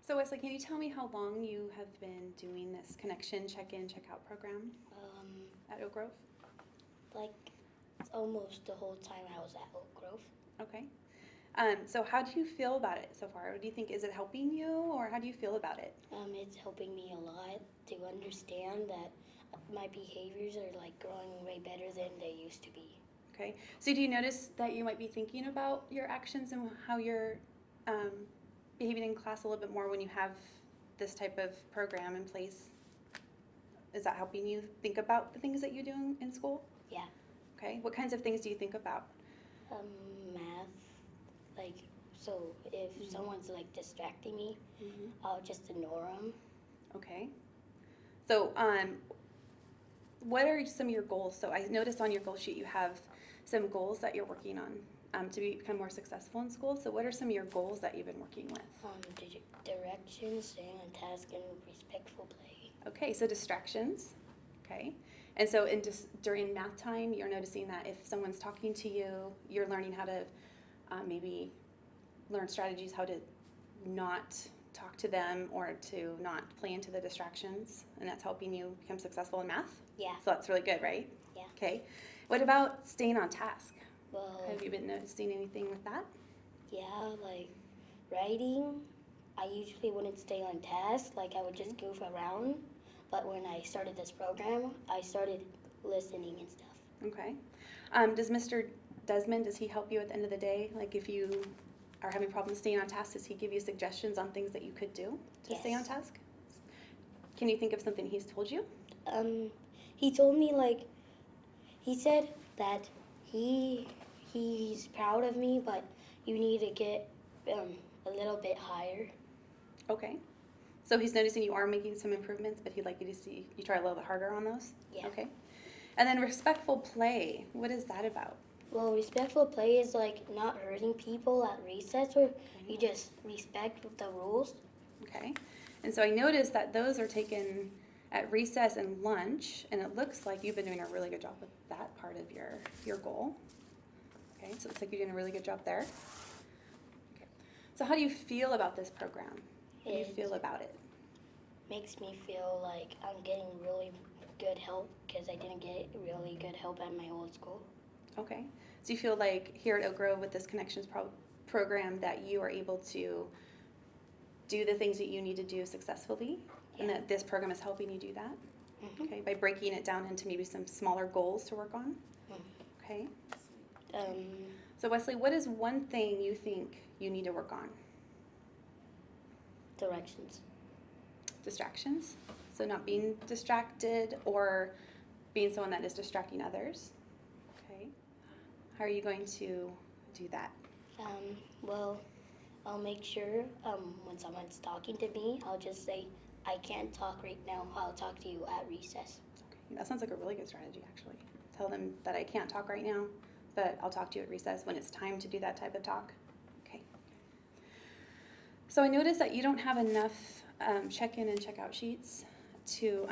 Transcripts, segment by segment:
So Wesley, can you tell me how long you have been doing this connection check-in, check-out program at Oak Grove? Like almost the whole time I was at Oak Grove. Okay. So how do you feel about it so far? What do you think? Is it helping you, or how do you feel about it? It's helping me a lot to understand that my behaviors are like growing way better than they used to be. Okay. So do you notice that you might be thinking about your actions and how you're behaving in class a little bit more when you have this type of program in place? Is that helping you think about the things that you do in school? Yeah. Okay. What kinds of things do you think about? Math. Like, so if someone's like distracting me, I'll just ignore them. Okay. So, what are some of your goals? So I noticed on your goal sheet you have some goals that you're working on to become more successful in school. So what are some of your goals that you've been working with? Directions, staying on task, and respectful play. Okay, so distractions. Okay. And so during math time, you're noticing that if someone's talking to you, you're learning how to maybe learn strategies how to not talk to them or to not play into the distractions, and that's helping you become successful in math? Yeah. So that's really good, right? Yeah. Okay. What about staying on task? Well, Have you been noticing anything with that? yeah, like writing, I usually wouldn't stay on task, like I would just goof around. But when I started this program, I started listening and stuff. Okay. Does Mr. Desmond, does he help you at the end of the day? Like if you are having problems staying on task, does he give you suggestions on things that you could do to stay on task? Can you think of something he's told you? He told me, like, he said that he's proud of me, but you need to get a little bit higher. Okay. So he's noticing you are making some improvements, but he'd like you to see you try a little bit harder on those? Yeah. Okay. And then respectful play, what is that about? Well, respectful play is like not hurting people at recess, where you just respect the rules. Okay. And so I noticed that those are taken at recess and lunch, and it looks like you've been doing a really good job with that part of your goal. Okay, so it looks like you're doing a really good job there. Okay. So how do you feel about this program? How do you feel about it? Makes me feel like I'm getting really good help because I didn't get really good help at my old school. Okay. So you feel like here at Oak Grove with this Connections program that you are able to do the things that you need to do successfully, and that this program is helping you do that? Okay, by breaking it down into maybe some smaller goals to work on? Okay. So Wesley, what is one thing you think you need to work on? Directions. Distractions? So not being distracted or being someone that is distracting others? Okay. How are you going to do that? Well, I'll make sure when someone's talking to me, I'll just say, I can't talk right now. I'll talk to you at recess. Okay. That sounds like a really good strategy, actually. Tell them that I can't talk right now, but I'll talk to you at recess when it's time to do that type of talk. Okay. So I noticed that you don't have enough check-in and check-out sheets to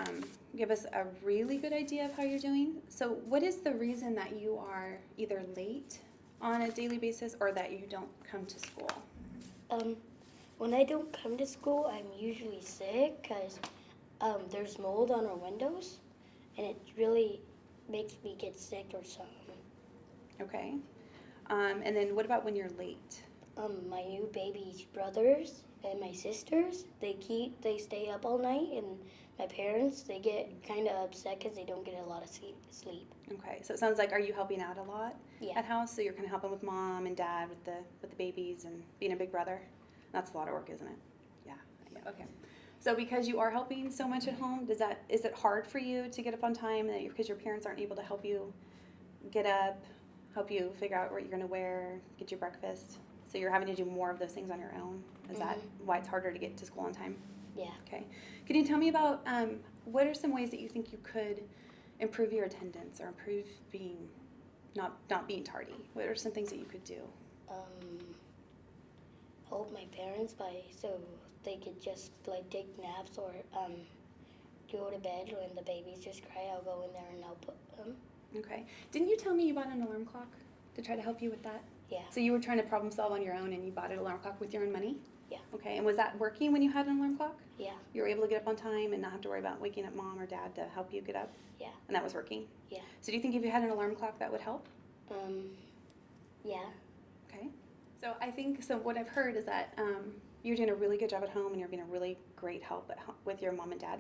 give us a really good idea of how you're doing. So what is the reason that you are either late on a daily basis or that you don't come to school? When I don't come to school, I'm usually sick because there's mold on our windows, and it really makes me get sick or something. Okay. And then what about when you're late? My new baby's brothers and my sisters, they stay up all night, and my parents, they get kind of upset because they don't get a lot of sleep. Okay, so it sounds like, are you helping out a lot Yeah. at house? So you're kind of helping with mom and dad with the babies and being a big brother? That's a lot of work, isn't it? Yeah. Okay. So because you are helping so much at home, is it hard for you to get up on time because your parents aren't able to help you get up, help you figure out what you're going to wear, get your breakfast? So you're having to do more of those things on your own? Is that why it's harder to get to school on time? Yeah. Okay. Can you tell me about what are some ways that you think you could improve your attendance or improve being not being tardy? What are some things that you could do? Help my parents so they could just like take naps or go to bed when the babies just cry. I'll go in there and I'll put them. Okay. Didn't you tell me you bought an alarm clock to try to help you with that? Yeah. So you were trying to problem solve on your own and you bought an alarm clock with your own money? Yeah. Okay, and was that working when you had an alarm clock? Yeah. You were able to get up on time and not have to worry about waking up mom or dad to help you get up? Yeah. And that was working? Yeah. So do you think if you had an alarm clock that would help? Yeah. Okay. So I think, so what I've heard is that you're doing a really good job at home and you're being a really great help with your mom and dad,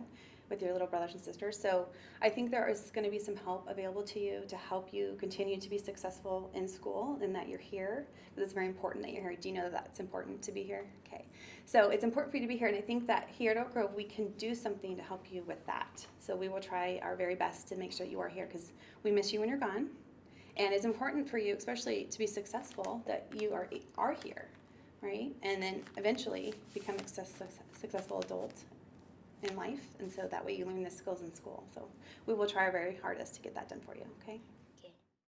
with your little brothers and sisters. So I think there is going to be some help available to you to help you continue to be successful in school and that you're here. Because it's very important that you're here. Do you know that that's important to be here? Okay. So it's important for you to be here. And I think that here at Oak Grove, we can do something to help you with that. So we will try our very best to make sure that you are here because we miss you when you're gone. And it's important for you, especially to be successful, that you are here, right? And then eventually become a successful adult in life. And so that way you learn the skills in school. So we will try our very hardest to get that done for you, okay?